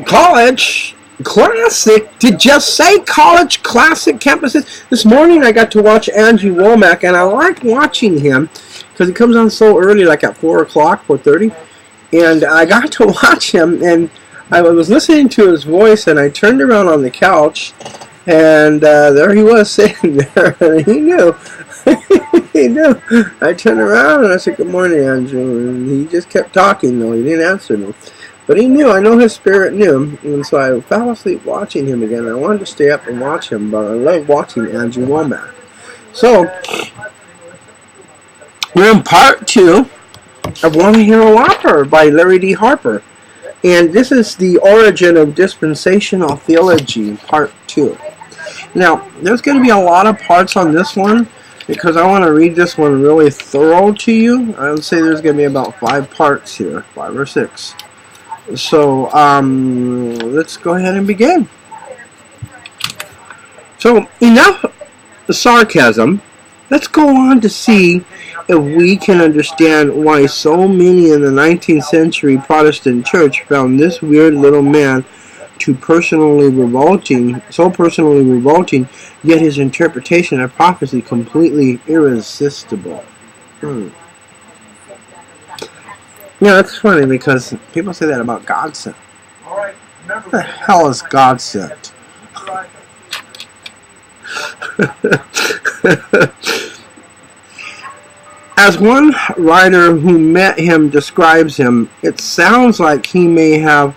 college classic. Did you say college classic campuses? This morning I got to watch Andrew Womack, and I like watching him because he comes on so early, like at 4 o'clock, 4:30. And I got to watch him, and I was listening to his voice, and I turned around on the couch, and there he was sitting there, and he knew. He knew. I turned around, and I said, "Good morning, Andrew." And he just kept talking, though. He didn't answer me. But he knew. I know his spirit knew. And so I fell asleep watching him again. I wanted to stay up and watch him, but I love watching Andrew Womack. So, we're in part 2 of Want to Hear a Whopper by Larry D.Harper. And this is the origin of dispensational theology, part 2. Now, there's going to be a lot of parts on this one, because I want to read this one really thorough to you. I would say there's going to be about 5 parts here, 5 or 6. So, let's go ahead and begin. So, enough sarcasm. Let's go on to see if we can understand why so many in the 19th century Protestant church found this weird little man so personally revolting, yet his interpretation of prophecy completely irresistible. Yeah, it's funny because people say that about God sent. What the hell is God sent? As one writer who met him describes him, it sounds like he may have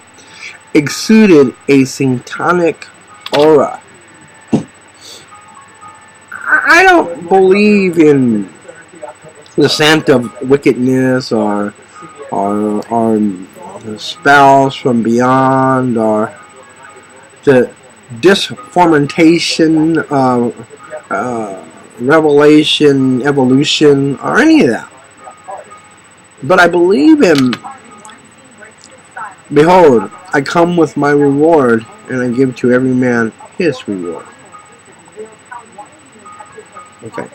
exuded a satanic aura. I don't believe in the scent of wickedness or spells from beyond or the disformation of revelation, evolution, or any of that. But I believe in, behold, I come with my reward, and I give to every man his reward. Okay.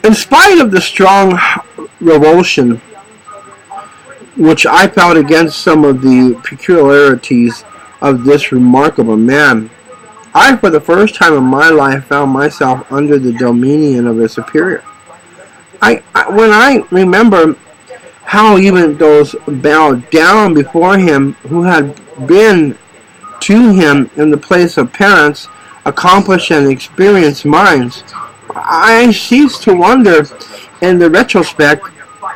In spite of the strong revulsion which I felt against some of the peculiarities of this remarkable man, I, for the first time in my life, found myself under the dominion of a superior. When I remember how even those bowed down before him who had been to him in the place of parents, accomplished and experienced minds, I ceased to wonder in the retrospect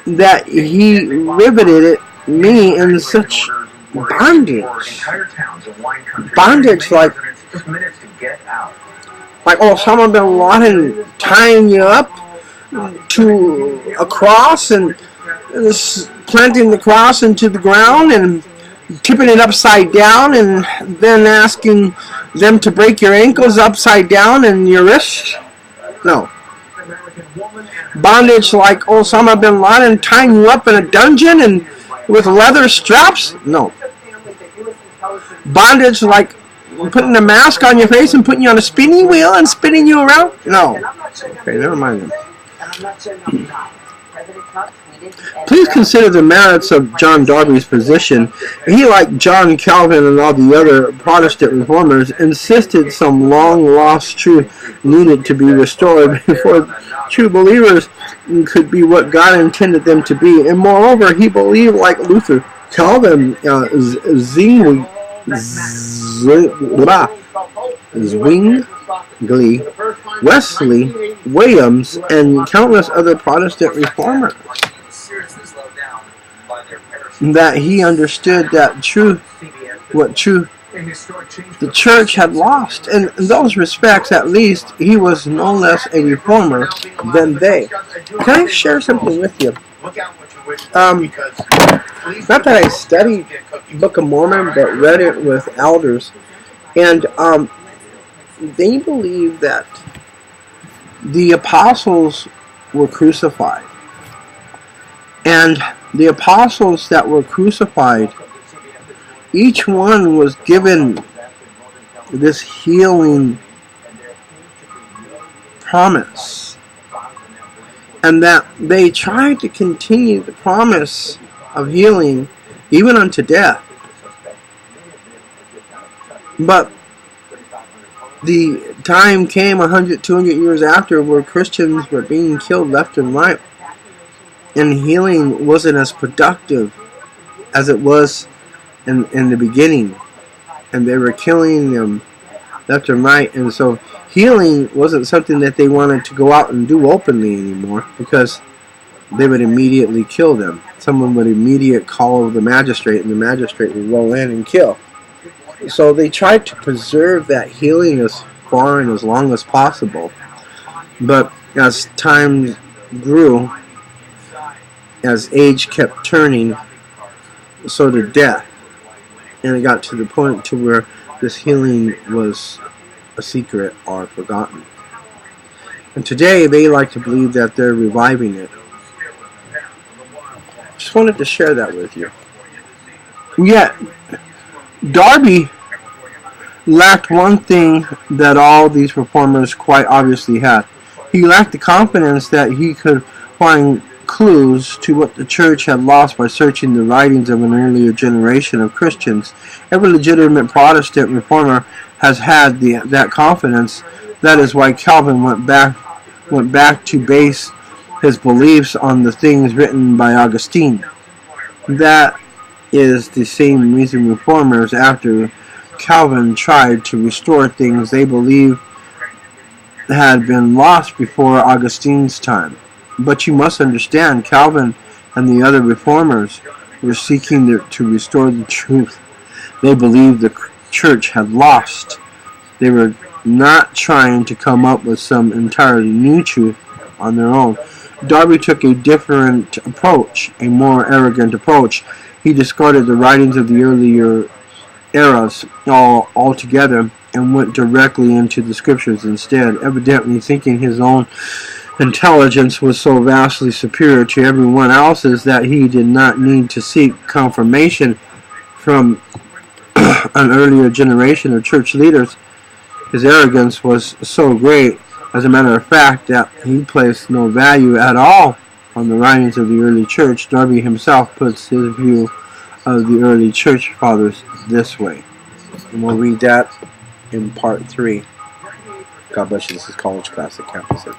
that he riveted me in such bondage. Bondage like Osama bin Laden tying you up to a cross and planting the cross into the ground and tipping it upside down and then asking them to break your ankles upside down and your wrists? No. Bondage like Osama bin Laden tying you up in a dungeon and with leather straps? No. Bondage like putting a mask on your face and putting you on a spinning wheel and spinning you around? No. Okay, never mind them. Please consider the merits of John Darby's position. He, like John Calvin and all the other Protestant reformers, insisted some long-lost truth needed to be restored before true believers could be what God intended them to be. And moreover, he believed, like Luther, Calvin, Zwingli, Wesley, Williams, and countless other Protestant reformers, that he understood that the church had lost. And in those respects, at least, he was no less a reformer than they. Can I share something with you? Not that I studied Book of Mormon, but read it with elders. And they believe that the apostles were crucified. And the apostles that were crucified, each one was given this healing promise. And that they tried to continue the promise of healing even unto death. But the time came 100, 200 years after where Christians were being killed left and right, and healing wasn't as productive as it was in the beginning, and they were killing them left and right, and so healing wasn't something that they wanted to go out and do openly anymore, because they would immediately kill them. Someone would immediately call the magistrate, and the magistrate would roll in and kill. So they tried to preserve that healing as far and as long as possible. But as time grew, as age kept turning, so did death. And it got to the point to where this healing was a secret or forgotten. And today they like to believe that they're reviving it. Just wanted to share that with you. Yet, Darby lacked one thing that all these performers quite obviously had. He lacked the confidence that he could find clues to what the church had lost by searching the writings of an earlier generation of Christians. Every legitimate Protestant reformer has had that confidence. That is why Calvin went back to base his beliefs on the things written by Augustine. That is the same reason reformers, after Calvin, tried to restore things they believed had been lost before Augustine's time. But you must understand, Calvin and the other reformers were seeking to restore the truth they believed the church had lost. They were not trying to come up with some entirely new truth on their own. Darby took a different approach, a more arrogant approach. He discarded the writings of the earlier eras altogether and went directly into the scriptures instead, evidently thinking his own intelligence was so vastly superior to everyone else's that he did not need to seek confirmation from an earlier generation of church leaders. His arrogance was so great, as a matter of fact, that he placed no value at all on the writings of the early church. Darby himself puts his view of the early church fathers this way. And we'll read that in part 3. God bless you. This is College Classic Campus Hits.